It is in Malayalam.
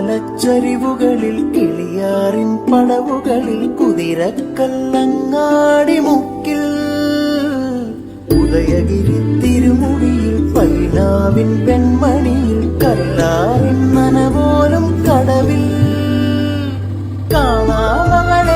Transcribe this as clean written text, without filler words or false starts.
കുയിലുമലച്ചരിവുകളിൽ കിളിയാറിൻ പടവുകളിൽ കുതിരക്കല്ലങ്ങാടി മുക്കിൽ ഉദയഗിരി തിരുമുടിയിൽ പൈനാവിൻ പെൺമണിയിൽ കല്ലാറിൻ നനപോലും കടവിൽ കാണാമകളെ